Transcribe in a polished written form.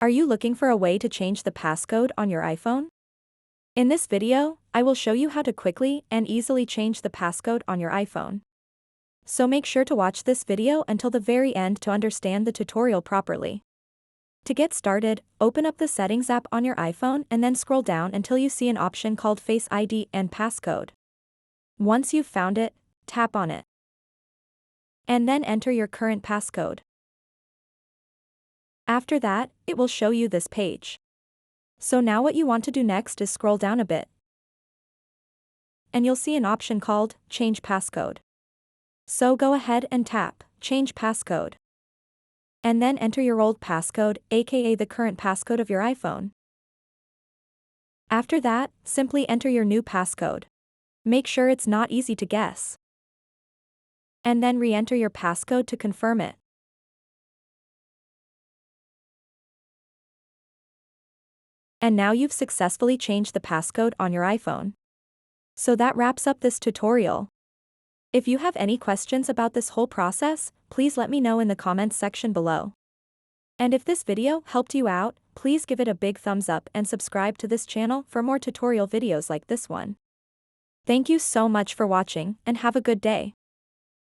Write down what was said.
Are you looking for a way to change the passcode on your iPhone? In this video, I will show you how to quickly and easily change the passcode on your iPhone. So make sure to watch this video until the very end to understand the tutorial properly. To get started, open up the Settings app on your iPhone and then scroll down until you see an option called Face ID and Passcode. Once you've found it, tap on it. And then enter your current passcode. After that, it will show you this page. So now what you want to do next is scroll down a bit. And you'll see an option called Change Passcode. So go ahead and tap Change Passcode. And then enter your old passcode, aka the current passcode of your iPhone. After that, simply enter your new passcode. Make sure it's not easy to guess. And then re-enter your passcode to confirm it. And now you've successfully changed the passcode on your iPhone. So that wraps up this tutorial. If you have any questions about this whole process, please let me know in the comments section below. And if this video helped you out, please give it a big thumbs up and subscribe to this channel for more tutorial videos like this one. Thank you so much for watching and have a good day.